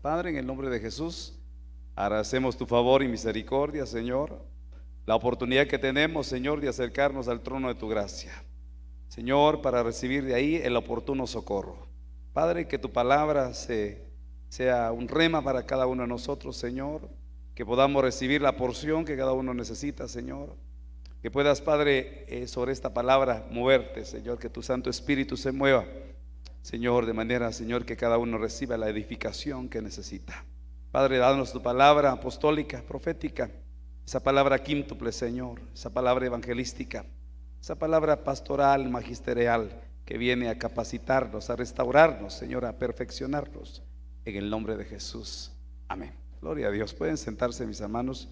Padre, en el nombre de Jesús, agradecemos tu favor y misericordia, Señor, la oportunidad que tenemos, Señor, de acercarnos al trono de tu gracia, Señor, para recibir de ahí el oportuno socorro. Padre, que tu palabra sea un rema para cada uno de nosotros, Señor, que podamos recibir la porción que cada uno necesita, Señor, que puedas, Padre, sobre esta palabra moverte, Señor, que tu Santo Espíritu se mueva, Señor, de manera, Señor, que cada uno reciba la edificación que necesita. Padre, danos tu palabra apostólica, profética, esa palabra quíntuple, Señor, esa palabra evangelística, esa palabra pastoral, magisterial, que viene a capacitarnos, a restaurarnos, Señor, a perfeccionarnos, en el nombre de Jesús. Amén. Gloria a Dios. Pueden sentarse, mis hermanos.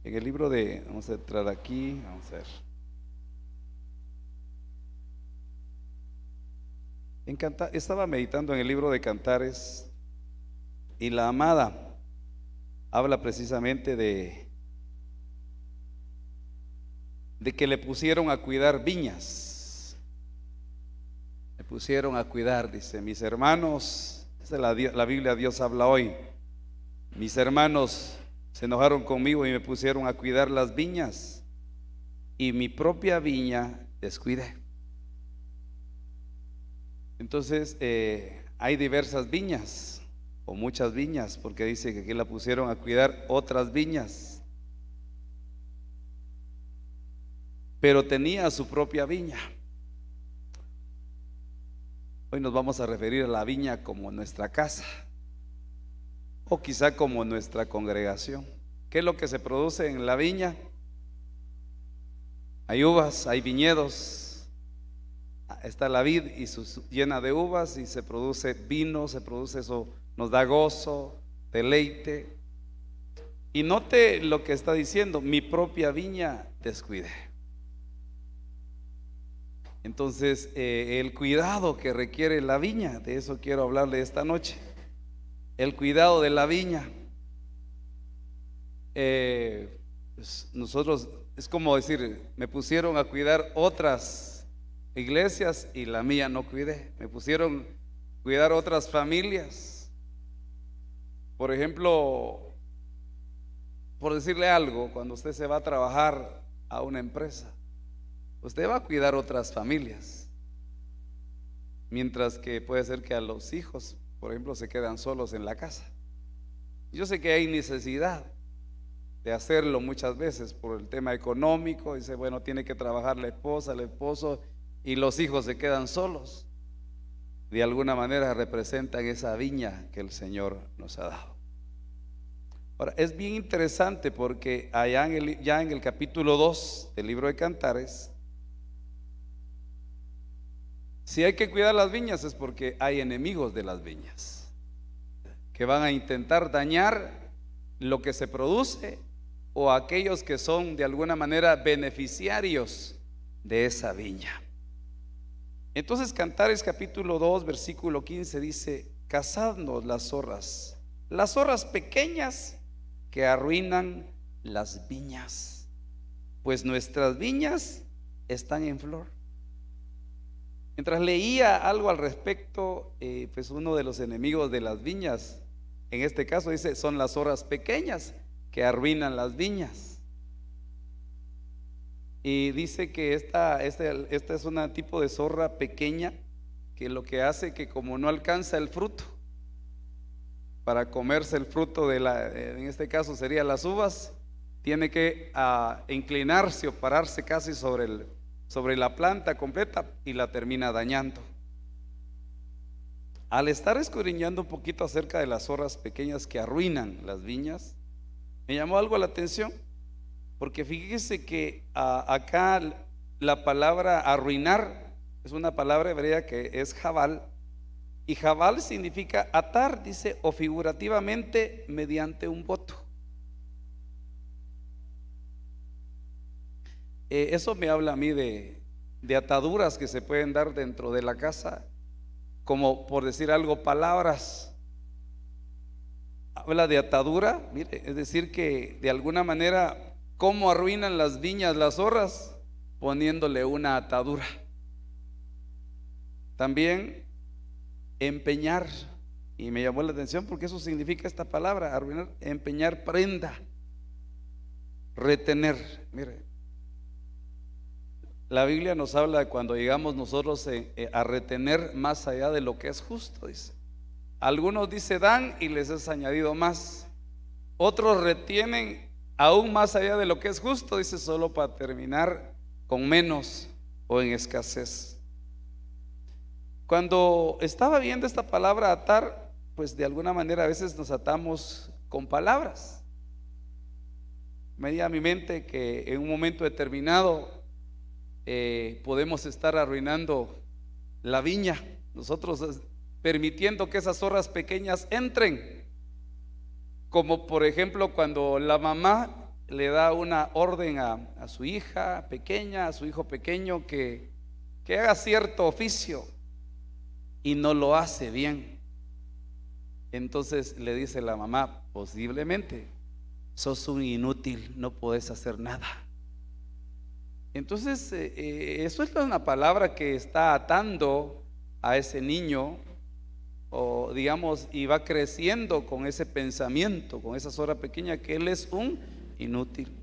En el libro de, vamos a entrar aquí, vamos a ver. Estaba meditando en el libro de Cantares y la amada habla precisamente de que le pusieron a cuidar viñas. Le pusieron a cuidar, dice, mis hermanos, esa es la Biblia, Dios habla hoy. Mis hermanos se enojaron conmigo y me pusieron a cuidar las viñas, y mi propia viña descuidé. Entonces hay diversas viñas, o muchas viñas, porque dice que aquí la pusieron a cuidar otras viñas, pero tenía su propia viña. Hoy nos vamos a referir a la viña como nuestra casa, o quizá como nuestra congregación. ¿Qué es lo que se produce en la viña? Hay uvas, hay viñedos, está la vid y llena de uvas, y se produce vino, se produce eso, nos da gozo, deleite. Y note lo que está diciendo: mi propia viña descuidé. Entonces el cuidado que requiere la viña, de eso quiero hablarle esta noche. El cuidado de la viña. Nosotros, es como decir, me pusieron a cuidar otras iglesias y la mía no cuidé. Me pusieron a cuidar otras familias. Por ejemplo, por decirle algo, cuando usted se va a trabajar a una empresa, usted va a cuidar otras familias, mientras que puede ser que a los hijos, por ejemplo, se quedan solos en la casa. Yo sé que hay necesidad de hacerlo muchas veces por el tema económico. Dice, bueno, tiene que trabajar la esposa, el esposo, y los hijos se quedan solos. De alguna manera representan esa viña que el Señor nos ha dado. Ahora, es bien interesante porque allá ya en el capítulo 2 del libro de Cantares, si hay que cuidar las viñas es porque hay enemigos de las viñas que van a intentar dañar lo que se produce, o aquellos que son de alguna manera beneficiarios de esa viña. Entonces Cantares capítulo 2 versículo 15 dice: cazadnos las zorras pequeñas que arruinan las viñas, pues nuestras viñas están en flor. Mientras leía algo al respecto, pues uno de los enemigos de las viñas, en este caso dice, son las zorras pequeñas que arruinan las viñas. Y dice que esta es un tipo de zorra pequeña que lo que hace que, como no alcanza el fruto, para comerse el fruto en este caso sería las uvas, tiene que inclinarse o pararse casi sobre la planta completa, y la termina dañando. Al estar escudriñando un poquito acerca de las zorras pequeñas que arruinan las viñas, me llamó algo la atención, porque fíjese que acá la palabra arruinar es una palabra hebrea que es jabal, y jabal significa atar, dice, o figurativamente mediante un voto. Eso me habla a mí de ataduras que se pueden dar dentro de la casa, como por decir algo, palabras. Habla de atadura, mire, es decir que de alguna manera, ¿cómo arruinan las viñas las zorras? poniéndole una atadura. También empeñar, y me llamó la atención porque eso significa esta palabra, arruinar, empeñar prenda, retener. Mire, la Biblia nos habla de cuando llegamos nosotros a retener más allá de lo que es justo, dice. Algunos dice dan y les es añadido más, otros retienen aún más allá de lo que es justo, dice, solo para terminar con menos o en escasez. Cuando estaba viendo esta palabra atar, pues de alguna manera a veces nos atamos con palabras. Me di a mi mente que en un momento determinado podemos estar arruinando la viña, nosotros permitiendo que esas zorras pequeñas entren, como por ejemplo cuando la mamá le da una orden a su hija pequeña, a su hijo pequeño, que haga cierto oficio y no lo hace bien. Entonces le dice la mamá, posiblemente sos un inútil, no podés hacer nada. Entonces eso es una palabra que está atando a ese niño, o digamos, y va creciendo con ese pensamiento, con esa zorra pequeña, que él es un inútil.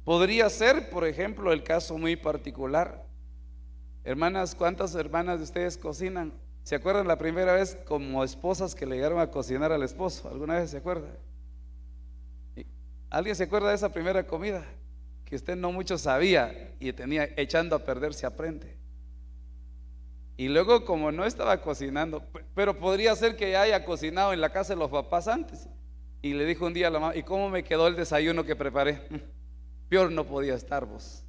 Podría ser, por ejemplo, el caso muy particular. Hermanas, ¿cuántas hermanas de ustedes cocinan? ¿Se acuerdan la primera vez como esposas que le llegaron a cocinar al esposo? ¿Alguna vez se acuerda? ¿Alguien se acuerda de esa primera comida? Que usted no mucho sabía y tenía echando a perder, se aprende. Y luego, como no estaba cocinando, pero podría ser que haya cocinado en la casa de los papás antes, y le dijo un día a la mamá, ¿y cómo me quedó el desayuno que preparé? Peor no podía estar vos.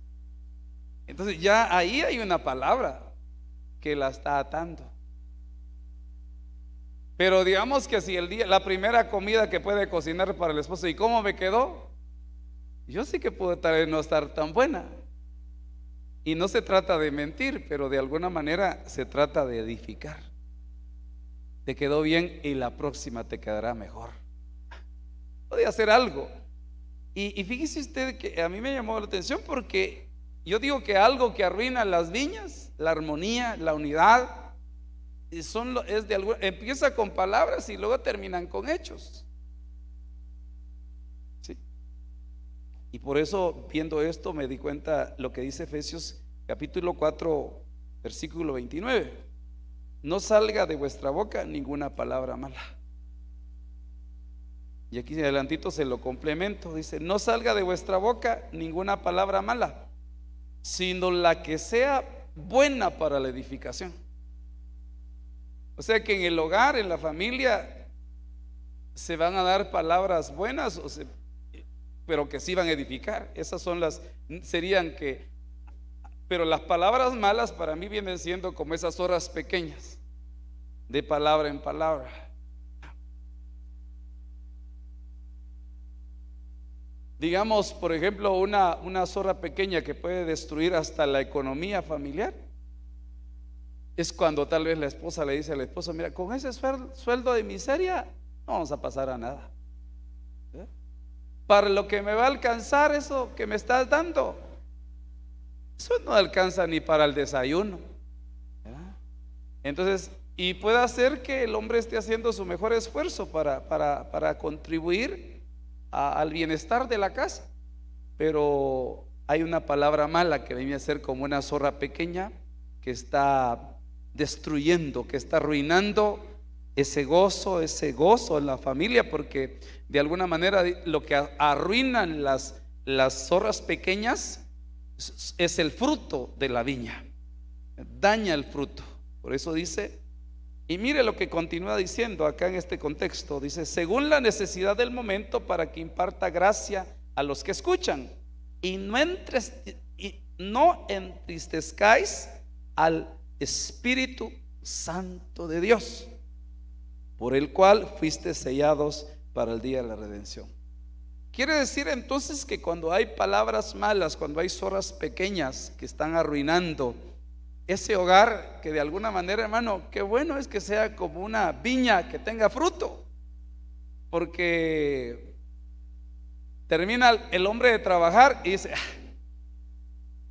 Entonces ya ahí hay una palabra que la está atando. Pero digamos que si la primera comida que puede cocinar para el esposo, ¿y cómo me quedó? Yo sí que puedo tal vez no estar tan buena. Y no se trata de mentir, pero de alguna manera se trata de edificar. Te quedó bien y la próxima te quedará mejor. Puede hacer algo. Y fíjese usted que a mí me llamó la atención, porque yo digo que algo que arruina las viñas, la armonía, la unidad, empieza con palabras y luego terminan con hechos. ¿Sí? Y por eso, viendo esto, me di cuenta lo que dice Efesios capítulo 4 versículo 29: no salga de vuestra boca ninguna palabra mala. Y aquí adelantito se lo complemento, dice: no salga de vuestra boca ninguna palabra mala, sino la que sea buena para la edificación. O sea que en el hogar, en la familia, se van a dar palabras buenas, pero que sí van a edificar. Esas son pero las palabras malas para mí vienen siendo como esas horas pequeñas, de palabra en palabra. Digamos, por ejemplo, una zorra pequeña que puede destruir hasta la economía familiar es cuando tal vez la esposa le dice al esposo: mira, con ese sueldo de miseria no vamos a pasar a nada. Para lo que me va a alcanzar eso que me estás dando, eso no alcanza ni para el desayuno. Entonces, y puede hacer que el hombre esté haciendo su mejor esfuerzo para contribuir al bienestar de la casa, pero hay una palabra mala que viene a ser como una zorra pequeña que está destruyendo, que está arruinando ese gozo en la familia, porque de alguna manera lo que arruinan las zorras pequeñas es el fruto de la viña, daña el fruto. Por eso dice, y mire lo que continúa diciendo acá en este contexto, dice: según la necesidad del momento, para que imparta gracia a los que escuchan, y no entristezcáis al Espíritu Santo de Dios, por el cual fuiste sellados para el día de la redención. Quiere decir entonces que cuando hay palabras malas, cuando hay zorras pequeñas que están arruinando ese hogar, que de alguna manera, hermano, qué bueno es que sea como una viña que tenga fruto, porque termina el hombre de trabajar y dice: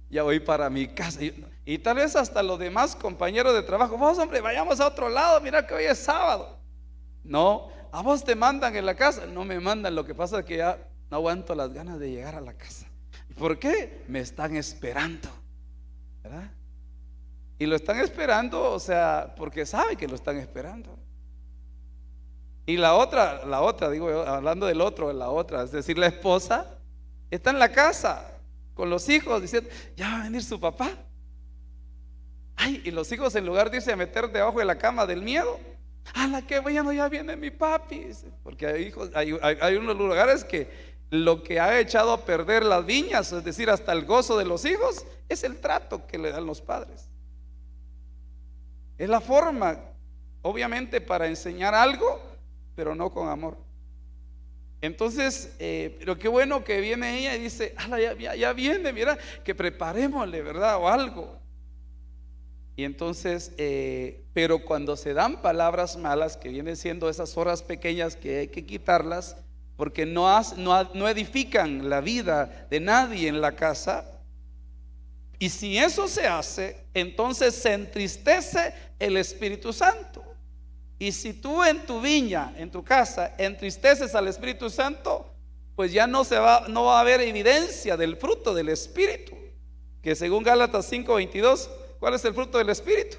ya voy para mi casa. Y tal vez hasta los demás compañeros de trabajo, vos hombre, vayamos a otro lado, mira que hoy es sábado. No, a vos te mandan en la casa. No me mandan, lo que pasa es que ya no aguanto las ganas de llegar a la casa. ¿Por qué? Me están esperando, ¿verdad? Y lo están esperando, o sea, porque sabe que lo están esperando. Y la otra, digo yo, hablando del otro, la otra, es decir, la esposa, está en la casa con los hijos diciendo, ya va a venir su papá. Ay, y los hijos en lugar de irse a meter debajo de la cama del miedo, a la que bueno, ya viene mi papi. Porque hay hijos, hay unos lugares que lo que ha echado a perder las viñas, es decir, hasta el gozo de los hijos, es el trato que le dan los padres. Es la forma, obviamente, para enseñar algo, pero no con amor. Entonces, pero qué bueno que viene ella y dice, ya viene, mira, que preparémosle, ¿verdad? O algo. Y entonces, pero cuando se dan palabras malas, que vienen siendo esas horas pequeñas que hay que quitarlas, porque no edifican la vida de nadie en la casa. Y si eso se hace, entonces se entristece el Espíritu Santo. Y si tú en tu viña, en tu casa, entristeces al Espíritu Santo, pues ya no va a haber evidencia del fruto del Espíritu. Que según Gálatas 5:22, ¿cuál es el fruto del Espíritu?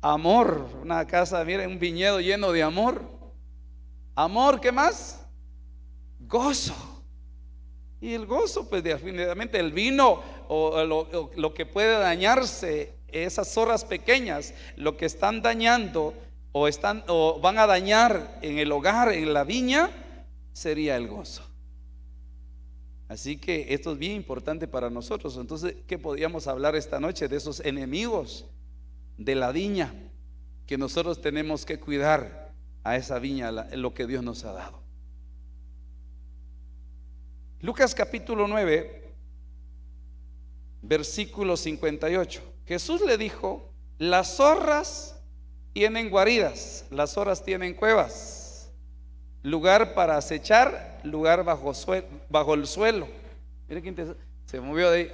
Amor. Una casa, miren, un viñedo lleno de amor. Amor, ¿qué más? Gozo. Y el gozo, pues definitivamente el vino o lo que puede dañarse, esas zorras pequeñas, lo que están dañando o van a dañar en el hogar, en la viña, sería el gozo. Así que esto es bien importante para nosotros. Entonces, ¿qué podríamos hablar esta noche? De esos enemigos de la viña, que nosotros tenemos que cuidar a esa viña, lo que Dios nos ha dado. Lucas capítulo 9, versículo 58. Jesús le dijo: las zorras tienen guaridas, las zorras tienen cuevas, lugar para acechar, lugar bajo el suelo. Mire qué interesante, se movió de ahí.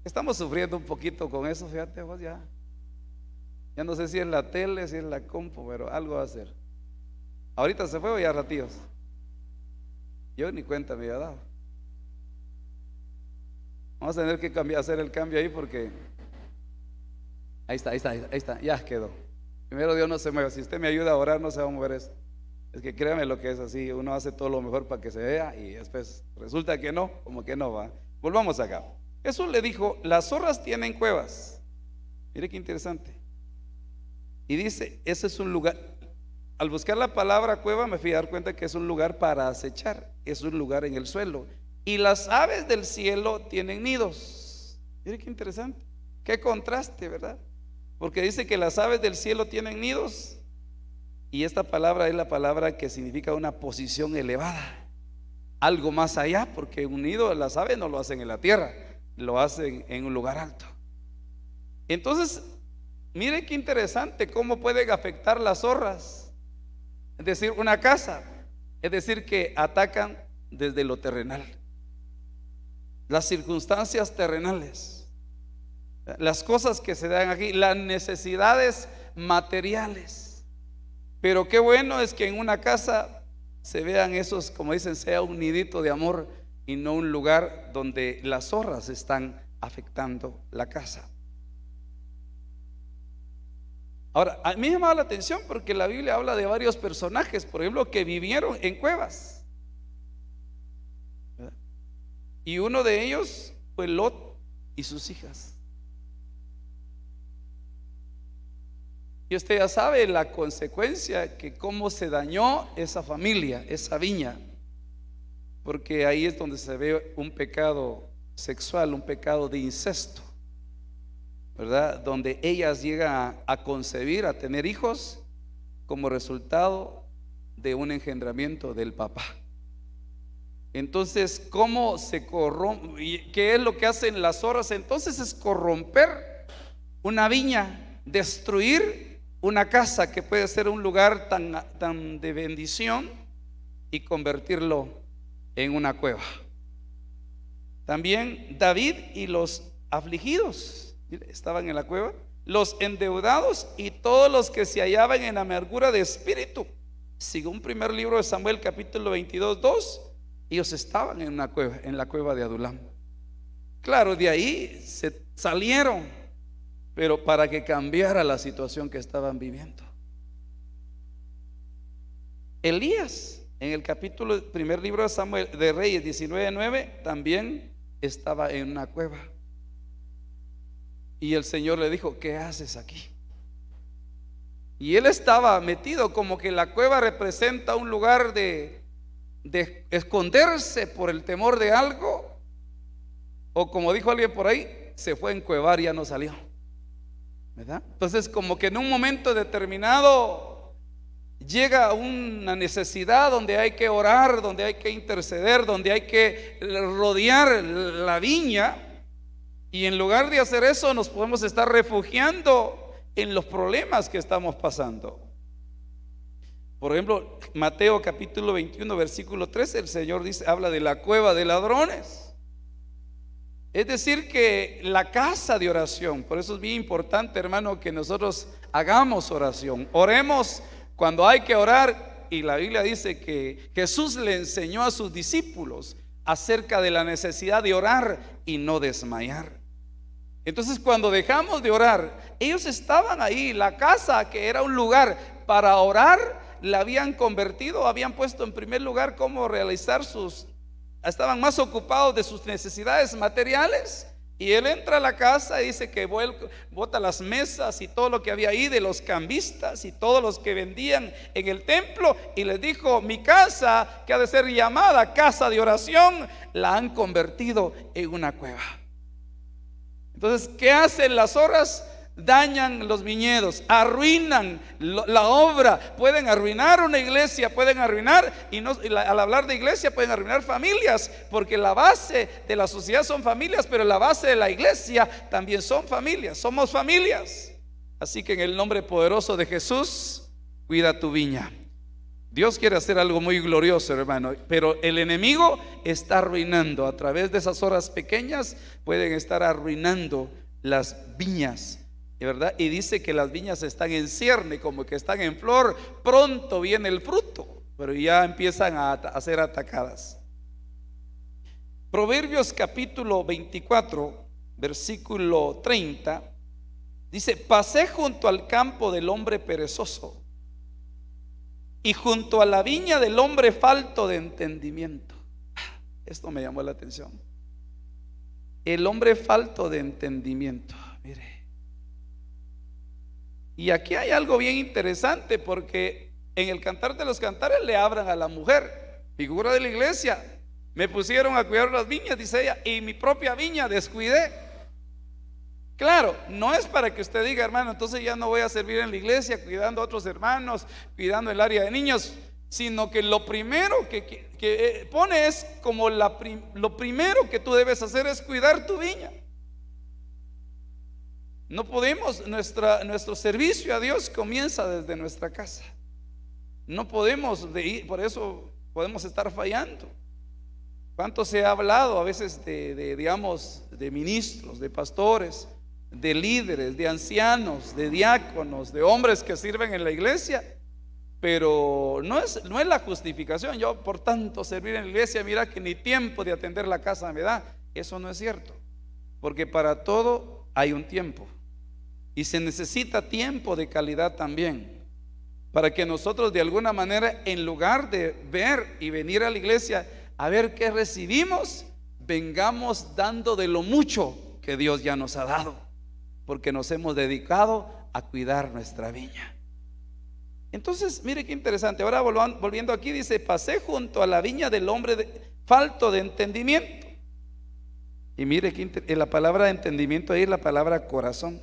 Estamos sufriendo un poquito con eso, fíjate vos, ya no sé si es la tele, si es la compu, pero algo va a hacer. Ahorita se fue o ya ratillos. Yo ni cuenta me había dado. Vamos a tener que hacer el cambio ahí porque ahí está, ya quedó. Primero Dios no se mueve. Si usted me ayuda a orar, no se va a mover eso. Es que créame lo que es así, uno hace todo lo mejor para que se vea y después resulta que no, como que no va. Volvamos acá. Jesús le dijo: las zorras tienen cuevas. Mire qué interesante. Y dice, ese es un lugar. Al buscar la palabra cueva me fui a dar cuenta que es un lugar para acechar, es un lugar en el suelo. Y las aves del cielo tienen nidos. Mire qué interesante, qué contraste, ¿verdad? Porque dice que las aves del cielo tienen nidos. Y esta palabra es la palabra que significa una posición elevada, algo más allá, porque un nido, las aves no lo hacen en la tierra, lo hacen en un lugar alto. Entonces, mire qué interesante cómo pueden afectar las zorras. Es decir, una casa, es decir, que atacan desde lo terrenal, las circunstancias terrenales, las cosas que se dan aquí, las necesidades materiales. Pero qué bueno es que en una casa se vean esos, como dicen, sea un nidito de amor y no un lugar donde las zorras están afectando la casa. Ahora, a mí me llama la atención porque la Biblia habla de varios personajes, por ejemplo, que vivieron en cuevas. ¿Verdad? Y uno de ellos fue Lot y sus hijas. Y usted ya sabe la consecuencia, que cómo se dañó esa familia, esa viña, porque ahí es donde se ve un pecado sexual, un pecado de incesto, ¿verdad? Donde ellas llegan a concebir, a tener hijos como resultado de un engendramiento del papá. Entonces, ¿cómo se corrompe? ¿Qué es lo que hacen las zorras? Entonces es corromper una viña, destruir una casa que puede ser un lugar tan de bendición y convertirlo en una cueva. También David y los afligidos, estaban en la cueva, los endeudados y todos los que se hallaban en amargura de espíritu. Según primer libro de Samuel, capítulo 22, 2, ellos estaban en una cueva, en la cueva de Adulam. Claro, de ahí se salieron, pero para que cambiara la situación que estaban viviendo. Elías, en el capítulo primer libro de Samuel de Reyes 19:9, también estaba en una cueva. Y el Señor le dijo: ¿qué haces aquí? Y él estaba metido, como que la cueva representa un lugar de esconderse por el temor de algo, o como dijo alguien por ahí, se fue a encuevar y ya no salió, ¿verdad? Entonces, como que en un momento determinado llega una necesidad donde hay que orar, donde hay que interceder, donde hay que rodear la viña, y en lugar de hacer eso nos podemos estar refugiando en los problemas que estamos pasando. Por ejemplo, Mateo capítulo 21 versículo 13, el Señor dice, habla de la cueva de ladrones. Es decir, que la casa de oración, por eso es bien importante, hermano, que nosotros hagamos oración, oremos cuando hay que orar. Y la Biblia dice que Jesús le enseñó a sus discípulos acerca de la necesidad de orar y no desmayar. Entonces, cuando dejamos de orar, ellos estaban ahí, la casa que era un lugar para orar, la habían convertido, habían puesto en primer lugar cómo realizar estaban más ocupados de sus necesidades materiales. Y él entra a la casa y dice que bota las mesas y todo lo que había ahí de los cambistas y todos los que vendían en el templo, y les dijo: mi casa, que ha de ser llamada casa de oración, la han convertido en una cueva. Entonces, ¿qué hacen las horas? Dañan los viñedos, arruinan la obra, pueden arruinar una iglesia, pueden arruinar, al hablar de iglesia pueden arruinar familias, porque la base de la sociedad son familias, pero la base de la iglesia también son familias, somos familias. Así que en el nombre poderoso de Jesús, cuida tu viña. Dios quiere hacer algo muy glorioso, hermano, pero el enemigo está arruinando. A través de esas horas pequeñas pueden estar arruinando las viñas, ¿verdad? Y dice que las viñas están en cierne, como que están en flor. Pronto viene el fruto, pero ya empiezan a ser atacadas. Proverbios capítulo 24 versículo 30 dice: pasé junto al campo del hombre perezoso y junto a la viña del hombre falto de entendimiento. Esto me llamó la atención. El hombre falto de entendimiento, mire. Y aquí hay algo bien interesante, porque en el Cantar de los Cantares le hablan a la mujer, figura de la iglesia. Me pusieron a cuidar las viñas, dice ella, y mi propia viña descuidé. Claro, no es para que usted diga: hermano, entonces ya no voy a servir en la iglesia cuidando a otros hermanos, cuidando el área de niños, sino que lo primero que pone es como lo primero que tú debes hacer es cuidar tu viña. No podemos, nuestro servicio a Dios comienza desde nuestra casa. No podemos por eso podemos estar fallando. ¿Cuánto se ha hablado a veces digamos, de ministros, de pastores, de líderes, de ancianos, de diáconos, de hombres que sirven en la iglesia? Pero no es la justificación. Yo por tanto servir en la iglesia, mira que ni tiempo de atender la casa me da. Eso no es cierto, porque para todo hay un tiempo, y se necesita tiempo de calidad también, para que nosotros de alguna manera, en lugar de ver y venir a la iglesia a ver qué recibimos, vengamos dando de lo mucho que Dios ya nos ha dado, porque nos hemos dedicado a cuidar nuestra viña. Entonces, mire qué interesante. Ahora volviendo aquí, dice: pasé junto a la viña del hombre falto de entendimiento. Y mire que la palabra de entendimiento ahí es la palabra corazón.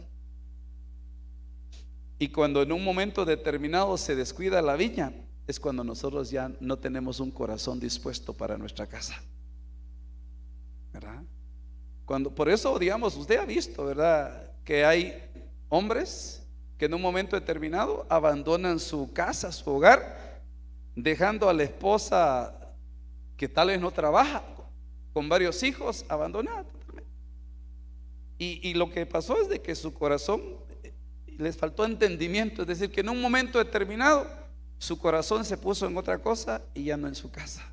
Y cuando en un momento determinado se descuida la viña, es cuando nosotros ya no tenemos un corazón dispuesto para nuestra casa, ¿verdad? Por eso, digamos, usted ha visto, ¿verdad?, que hay hombres que en un momento determinado abandonan su casa, su hogar, dejando a la esposa que tal vez no trabaja, con varios hijos, abandonada totalmente. Y lo que pasó es de que su corazón les faltó entendimiento, es decir, que en un momento determinado su corazón se puso en otra cosa y ya no en su casa.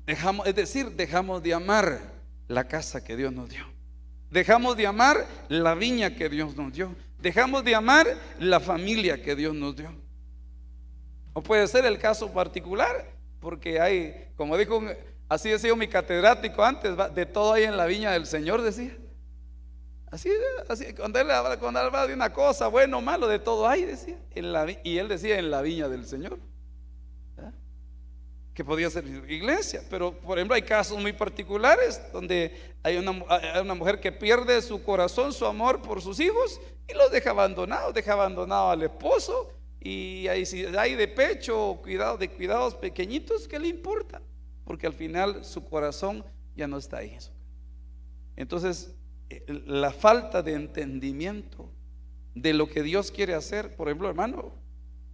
Dejamos de amar la casa que Dios nos dio. Dejamos de amar la viña que Dios nos dio. Dejamos de amar la familia que Dios nos dio. O puede ser el caso particular, porque hay, como dijo, así decía mi catedrático antes, de todo hay en la viña del Señor, decía. Así, cuando él hablaba de una cosa, bueno o malo, de todo hay, decía. Y él decía en la viña del Señor, ¿verdad? Que podía ser iglesia. Pero por ejemplo hay casos muy particulares donde hay una mujer que pierde su corazón, su amor por sus hijos y los deja abandonado al esposo. Y ahí, si hay de pecho o cuidados pequeñitos, ¿qué le importa? Porque al final su corazón ya no está ahí. Entonces la falta de entendimiento de lo que Dios quiere hacer, por ejemplo, hermano,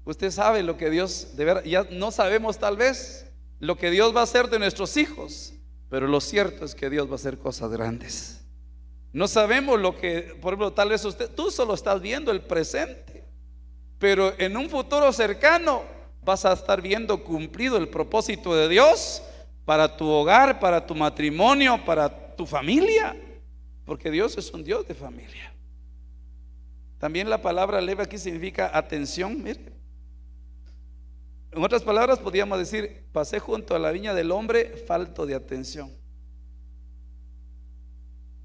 usted sabe lo que Dios, de verdad, ya no sabemos tal vez lo que Dios va a hacer de nuestros hijos, pero lo cierto es que Dios va a hacer cosas grandes. No sabemos lo que, por ejemplo, tal vez tú solo estás viendo el presente, pero en un futuro cercano vas a estar viendo cumplido el propósito de Dios para tu hogar, para tu matrimonio, para tu familia, porque Dios es un Dios de familia. También la palabra leve aquí significa atención. Mire, en otras palabras podríamos decir: pasé junto a la viña del hombre falto de atención.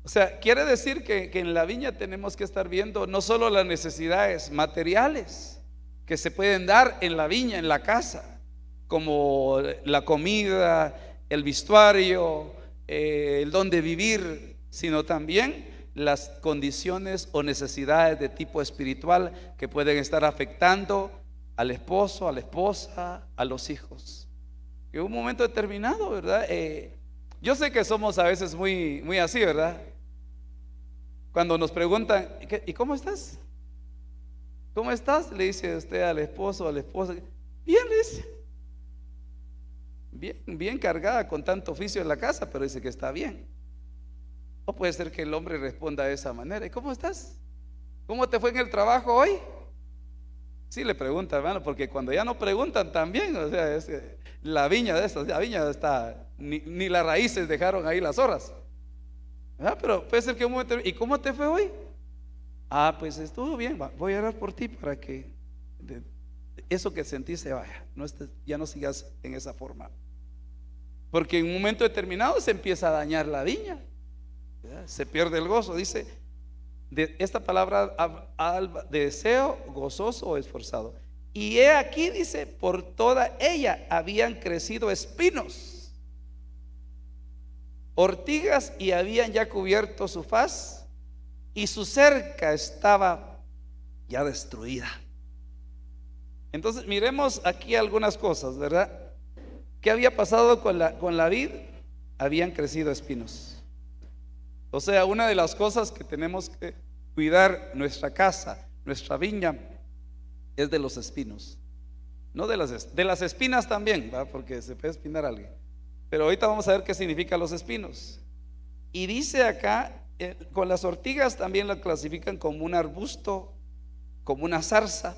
O sea, quiere decir que en la viña tenemos que estar viendo no solo las necesidades materiales que se pueden dar en la viña, en la casa, como la comida, el vestuario, el dónde vivir, sino también las condiciones o necesidades de tipo espiritual que pueden estar afectando al esposo, a la esposa, a los hijos. En un momento determinado, ¿verdad? Yo sé que somos a veces muy así, ¿verdad? Cuando nos preguntan: ¿y cómo estás? ¿Cómo estás? Le dice usted al esposo o a la esposa: bien, le dice. Bien cargada con tanto oficio en la casa, pero dice que está bien. O puede ser que el hombre responda de esa manera: ¿y cómo estás? ¿Cómo te fue en el trabajo hoy? Sí, le pregunta, hermano, porque cuando ya no preguntan también, o sea, es que la viña está, ni las raíces dejaron ahí las horas, ¿verdad? Pero puede ser que un momento: ¿y cómo te fue hoy? Ah, pues estuvo bien, voy a orar por ti para que eso que sentí se vaya, ya no sigas en esa forma. Porque en un momento determinado se empieza a dañar la viña, ¿verdad? Se pierde el gozo. Dice de esta palabra de deseo, gozoso o esforzado. Y he aquí, dice, por toda ella habían crecido espinos, ortigas, y habían ya cubierto su faz, y su cerca estaba ya destruida. Entonces miremos aquí algunas cosas, ¿verdad? ¿Qué había pasado con la vid? Habían crecido espinos. O sea, una de las cosas que tenemos que cuidar nuestra casa, nuestra viña, es de los espinos. No de las espinas también, ¿verdad? Porque se puede espinar a alguien. Pero ahorita vamos a ver qué significan los espinos. Y dice acá, con las ortigas también la clasifican como un arbusto, como una zarza.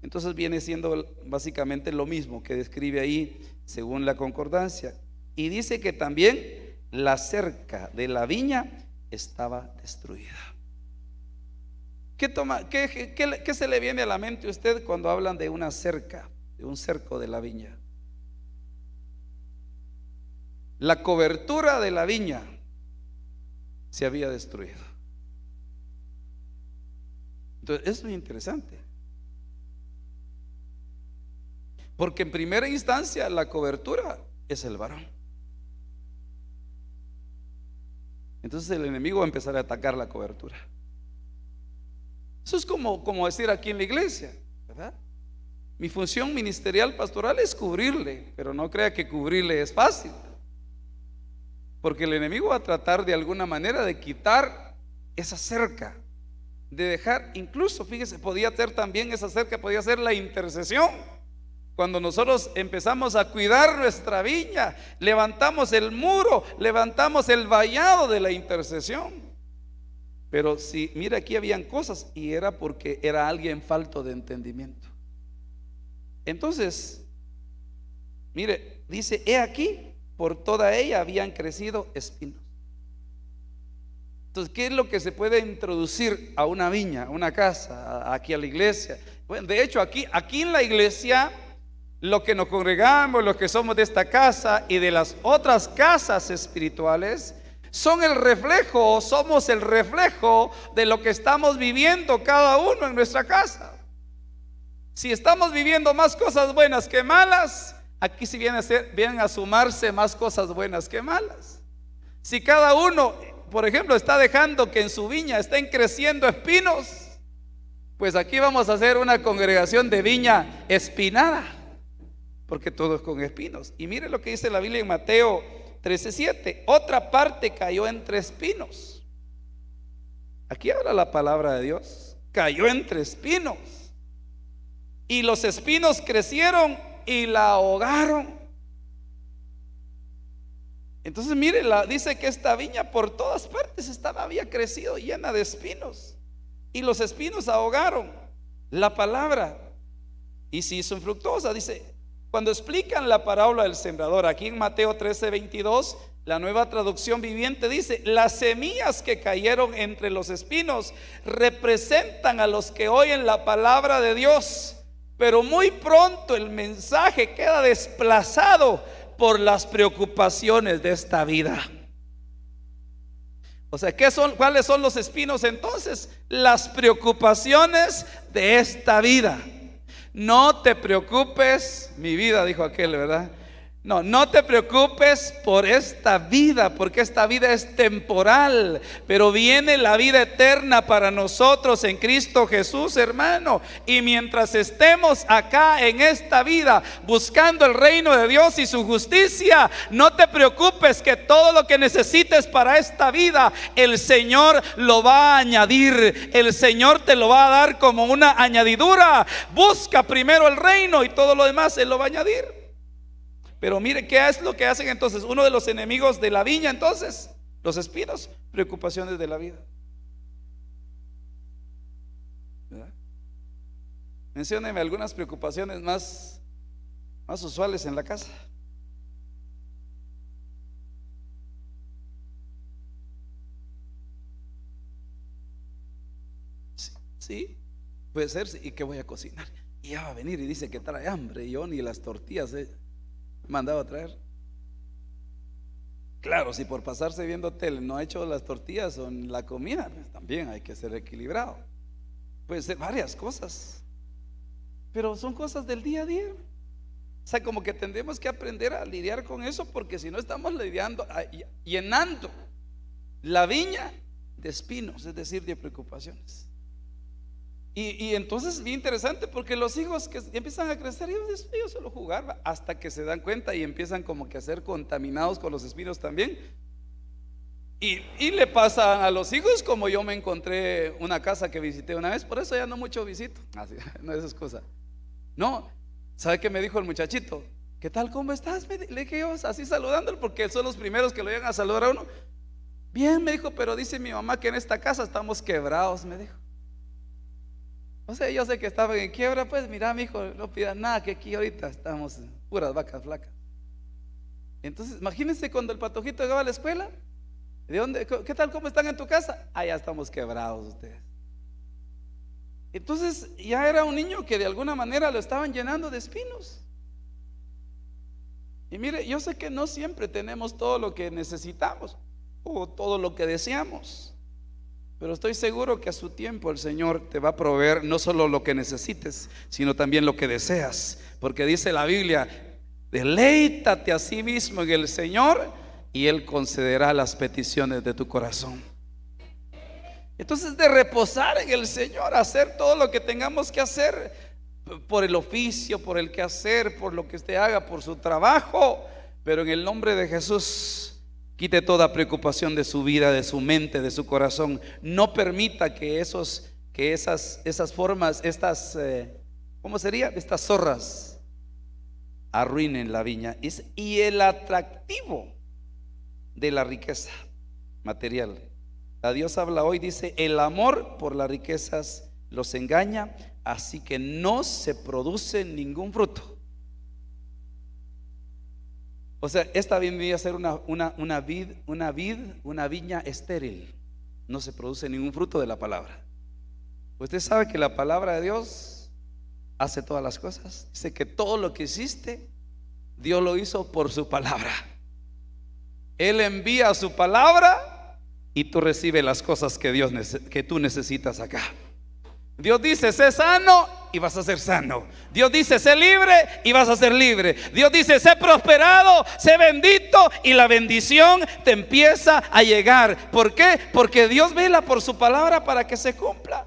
Entonces viene siendo básicamente lo mismo que describe ahí según la concordancia. Y dice que también la cerca de la viña estaba destruida. ¿Qué se le viene a la mente a usted cuando hablan de una cerca, de un cerco de la viña? La cobertura de la viña se había destruido. Entonces, eso es interesante, porque en primera instancia la cobertura es el varón. Entonces el enemigo va a empezar a atacar la cobertura. Eso es como decir aquí en la iglesia, ¿verdad? Mi función ministerial pastoral es cubrirle, pero no crea que cubrirle es fácil, porque el enemigo va a tratar de alguna manera de quitar esa cerca, de dejar, incluso fíjese, podía ser también esa cerca, podía ser la intercesión. Cuando nosotros empezamos a cuidar nuestra viña, levantamos el muro, levantamos el vallado de la intercesión. Pero si, mira, aquí habían cosas y era porque era alguien falto de entendimiento. Entonces, mire, dice, he aquí, por toda ella habían crecido espinos. Entonces, ¿qué es lo que se puede introducir a una viña, a una casa, aquí a la iglesia? Bueno, de hecho, aquí en la iglesia, los que nos congregamos, los que somos de esta casa y de las otras casas espirituales, somos el reflejo de lo que estamos viviendo cada uno en nuestra casa. Si estamos viviendo más cosas buenas que malas, aquí sí vienen a sumarse más cosas buenas que malas. Si cada uno, por ejemplo, está dejando que en su viña estén creciendo espinos, pues aquí vamos a hacer una congregación de viña espinada, porque todo es con espinos. Y mire lo que dice la Biblia en Mateo 13:7. Otra parte cayó entre espinos. Aquí habla la palabra de Dios. Cayó entre espinos, y los espinos crecieron y la ahogaron. Entonces mire, dice que esta viña por todas partes había crecido llena de espinos, y los espinos ahogaron la palabra y se hizo infructuosa. Dice, cuando explican la parábola del sembrador, aquí en Mateo 13:22, la Nueva Traducción Viviente dice, las semillas que cayeron entre los espinos representan a los que oyen la palabra de Dios, pero muy pronto el mensaje queda desplazado por las preocupaciones de esta vida. O sea, ¿cuáles son los espinos entonces? Las preocupaciones de esta vida. No te preocupes, mi vida, dijo aquel, ¿verdad? No te preocupes por esta vida, porque esta vida es temporal, pero viene la vida eterna para nosotros en Cristo Jesús, hermano. Y mientras estemos acá en esta vida buscando el reino de Dios y su justicia, no te preocupes, que todo lo que necesites para esta vida, el Señor lo va a añadir. El Señor te lo va a dar como una añadidura. Busca primero el reino y todo lo demás Él lo va a añadir. Pero mire, ¿qué es lo que hacen entonces? Uno de los enemigos de la viña, entonces, los espinos, preocupaciones de la vida. ¿Verdad? Mencióneme algunas preocupaciones más usuales en la casa. Sí, puede ser. ¿Y qué voy a cocinar? Y ya va a venir y dice que trae hambre, y yo ni las tortillas mandaba a traer. Claro, si por pasarse viendo tele no ha hecho las tortillas o la comida, pues también hay que ser equilibrado. Puede ser varias cosas, pero son cosas del día a día. O sea, como que tendremos que aprender a lidiar con eso, porque si no estamos llenando la viña de espinos, es decir, de preocupaciones. Y entonces bien interesante, porque los hijos que empiezan a crecer, ellos solo jugar, hasta que se dan cuenta y empiezan como que a ser contaminados con los espinos también. Y le pasa a los hijos como yo me encontré una casa que visité una vez. Por eso ya no mucho visito, no es excusa. No, ¿sabe qué me dijo el muchachito? ¿Qué tal, cómo estás? Le dije yo así saludándolo, porque son los primeros que lo llegan a saludar a uno. Bien, me dijo, pero dice mi mamá que en esta casa estamos quebrados, me dijo. O sea, yo sé que estaban en quiebra. Pues mira, mi hijo, no pidas nada, que aquí ahorita estamos puras vacas flacas. Entonces, imagínense cuando el patojito llegaba a la escuela. ¿De dónde? ¿Qué tal? ¿Cómo están en tu casa? Ya estamos quebrados ustedes. Entonces ya era un niño que de alguna manera lo estaban llenando de espinos. Y mire, yo sé que no siempre tenemos todo lo que necesitamos o todo lo que deseamos, pero estoy seguro que a su tiempo el Señor te va a proveer no solo lo que necesites, sino también lo que deseas. Porque dice la Biblia, deleítate a sí mismo en el Señor y Él concederá las peticiones de tu corazón. Entonces, de reposar en el Señor, hacer todo lo que tengamos que hacer, por el oficio, por el quehacer, por lo que usted haga, por su trabajo, pero en el nombre de Jesús, quite toda preocupación de su vida, de su mente, de su corazón. No permita que esas formas, ¿cómo sería? Estas zorras arruinen la viña. Y el atractivo de la riqueza material. La Dios habla hoy, dice: el amor por las riquezas los engaña, así que no se produce ningún fruto. O sea, esta vendría a ser una viña estéril. No se produce ningún fruto de la palabra. Usted sabe que la palabra de Dios hace todas las cosas. Dice que todo lo que hiciste, Dios lo hizo por su palabra. Él envía su palabra y tú recibes las cosas que tú necesitas acá. Dios dice: sé sano y vas a ser sano. Dios dice: sé libre y vas a ser libre. Dios dice: sé prosperado, sé bendito, y la bendición te empieza a llegar. ¿Por qué? Porque Dios vela por su palabra para que se cumpla.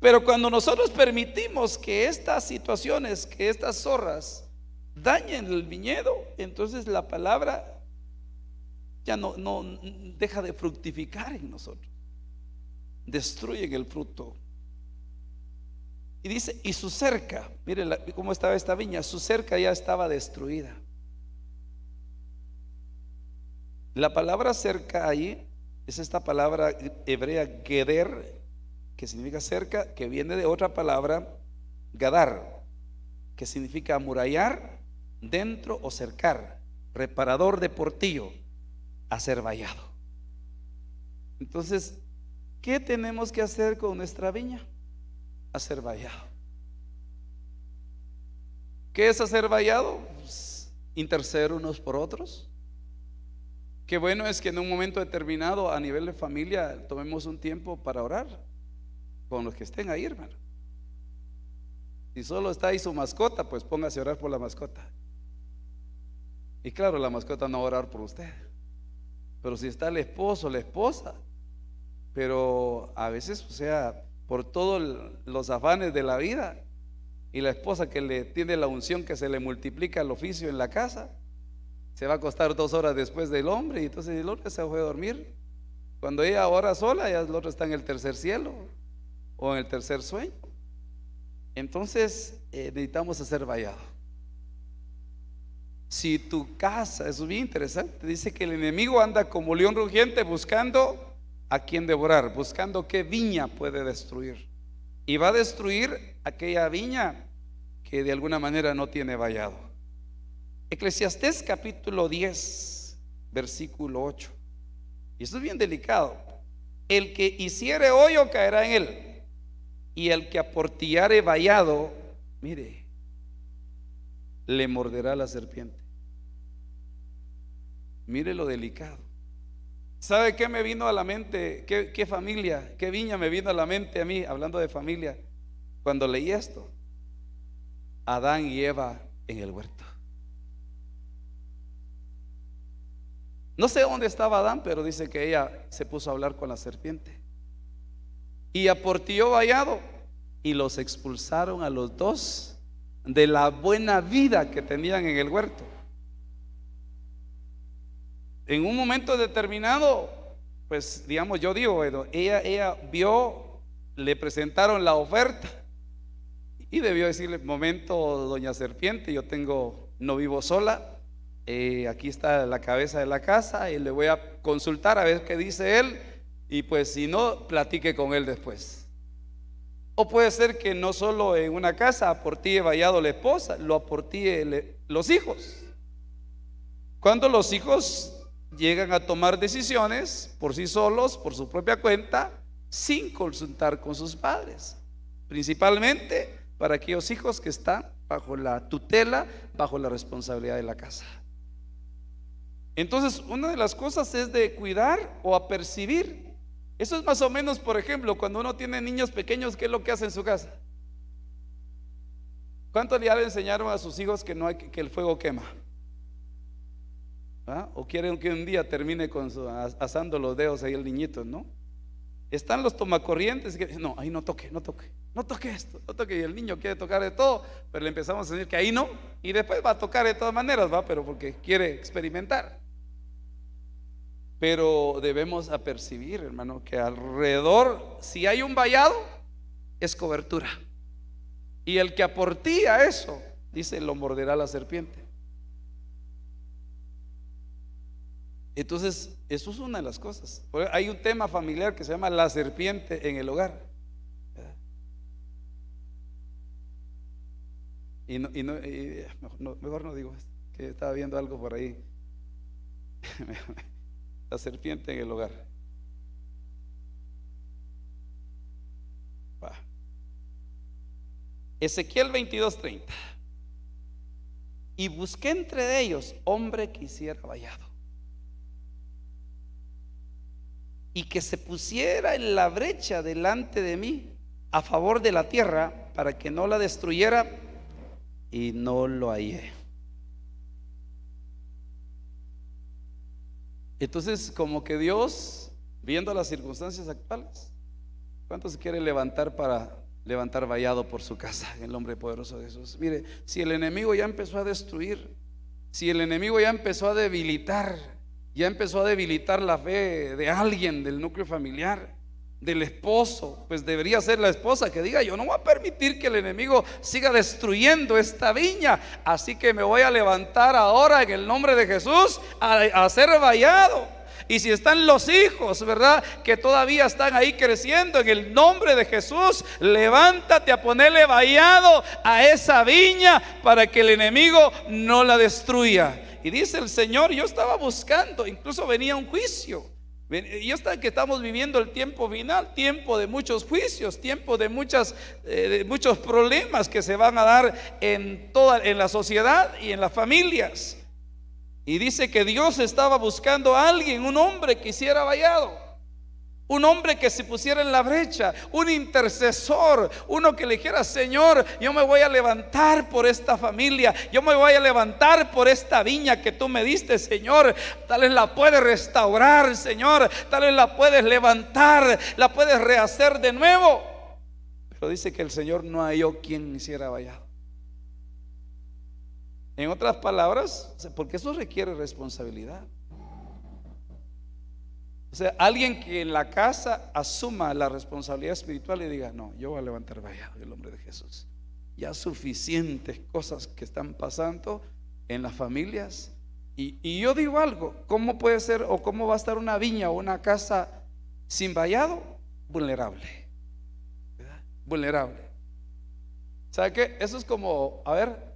Pero cuando nosotros permitimos que estas situaciones, que estas zorras dañen el viñedo, entonces la palabra ya no deja de fructificar en nosotros. Destruyen el fruto. Y dice: y su cerca, mire cómo estaba esta viña, su cerca ya estaba destruida. La palabra cerca ahí es esta palabra hebrea geder, que significa cerca, que viene de otra palabra gadar, que significa amurallar, dentro o cercar, reparador de portillo, hacer vallado. Entonces, ¿qué tenemos que hacer con nuestra viña? Hacer vallado. ¿Qué es hacer vallado? Pues, interceder unos por otros. Qué bueno es que en un momento determinado, a nivel de familia, tomemos un tiempo para orar con los que estén ahí, hermano. Si solo está ahí su mascota, pues póngase a orar por la mascota. Y claro, la mascota no va a orar por usted. Pero si está el esposo, la esposa, pero a veces, o sea, por todos los afanes de la vida, y la esposa que le tiene la unción que se le multiplica el oficio en la casa, se va a acostar 2 horas después del hombre, y entonces el hombre se fue a dormir. Cuando ella ora sola, ya el otro está en el tercer cielo o en el tercer sueño. Entonces necesitamos hacer vallado. Si tu casa, eso es bien interesante, dice que el enemigo anda como león rugiente buscando a quien devorar, buscando qué viña puede destruir. Y va a destruir aquella viña que de alguna manera no tiene vallado. Eclesiastés capítulo 10, versículo 8. Y esto es bien delicado. El que hiciere hoyo caerá en él, y el que aportillare vallado, mire, le morderá la serpiente. Mire lo delicado. ¿Sabe qué me vino a la mente? ¿Qué familia, qué viña me vino a la mente a mí, hablando de familia, cuando leí esto? Adán y Eva en el huerto. No sé dónde estaba Adán, pero dice que ella se puso a hablar con la serpiente y aportilló vallado, y los expulsaron a los dos de la buena vida que tenían en el huerto. En un momento determinado, pues digamos, yo digo, bueno, ella vio, le presentaron la oferta y debió decirle: momento, doña serpiente, yo no vivo sola, aquí está la cabeza de la casa y le voy a consultar a ver qué dice él, y pues si no, platique con él después. O puede ser que no solo en una casa aportille vallado la esposa, lo aportille los hijos. Cuando los hijos llegan a tomar decisiones por sí solos, por su propia cuenta, sin consultar con sus padres, principalmente para aquellos hijos que están bajo la tutela, bajo la responsabilidad de la casa. Entonces, una de las cosas es de cuidar o apercibir. Eso es más o menos, por ejemplo, cuando uno tiene niños pequeños, ¿qué es lo que hace en su casa? ¿Cuántos ya le enseñaron a sus hijos que no hay que el fuego quema? ¿Ah? ¿O quieren que un día termine asando los dedos ahí el niñito? ¿No? Están los tomacorrientes que no, ahí no toque esto, no toque, y el niño quiere tocar de todo, pero le empezamos a decir que ahí no, y después va a tocar de todas maneras, va, pero porque quiere experimentar. Pero debemos apercibir, hermano, que alrededor, si hay un vallado, es cobertura, y el que aportilla eso dice, lo morderá la serpiente. Entonces, eso es una de las cosas. Hay un tema familiar que se llama la serpiente en el hogar. Mejor no digo esto, que estaba viendo algo por ahí. La serpiente en el hogar. Ezequiel 22:30. Y busqué entre ellos hombre que hiciera vallado y que se pusiera en la brecha delante de mí a favor de la tierra para que no la destruyera, y no lo hallé. Entonces, como que Dios, viendo las circunstancias actuales, ¿cuántos se quiere levantar para levantar vallado por su casa en el nombre poderoso de Jesús? Mire, si el enemigo ya empezó a destruir, si el enemigo ya empezó a debilitar, ya empezó a debilitar la fe de alguien del núcleo familiar, del esposo, pues debería ser la esposa que diga: yo no voy a permitir que el enemigo siga destruyendo esta viña, así que me voy a levantar ahora en el nombre de Jesús a ser vallado. Y si están los hijos, ¿verdad?, que todavía están ahí creciendo, en el nombre de Jesús, levántate a ponerle vallado a esa viña para que el enemigo no la destruya. Y dice el Señor, yo estaba buscando, incluso venía un juicio. Y hasta que estamos viviendo el tiempo final, tiempo de muchos juicios, tiempo de muchos problemas que se van a dar en la sociedad y en las familias. Y dice que Dios estaba buscando a alguien, un hombre que hiciera vallado, un hombre que se pusiera en la brecha, un intercesor, uno que le dijera: Señor, yo me voy a levantar por esta familia, yo me voy a levantar por esta viña que tú me diste, Señor. Tal vez la puedes restaurar, Señor, tal vez la puedes levantar, la puedes rehacer de nuevo. Pero dice que el Señor no halló quien hiciera vallado. En otras palabras, porque eso requiere responsabilidad. O sea, alguien que en la casa asuma la responsabilidad espiritual y diga: no, yo voy a levantar vallado en el nombre de Jesús. Ya suficientes cosas que están pasando en las familias. Y yo digo algo: ¿cómo puede ser o cómo va a estar una viña o una casa sin vallado? Vulnerable, ¿verdad? Vulnerable. ¿Sabe qué? Eso es como, a ver,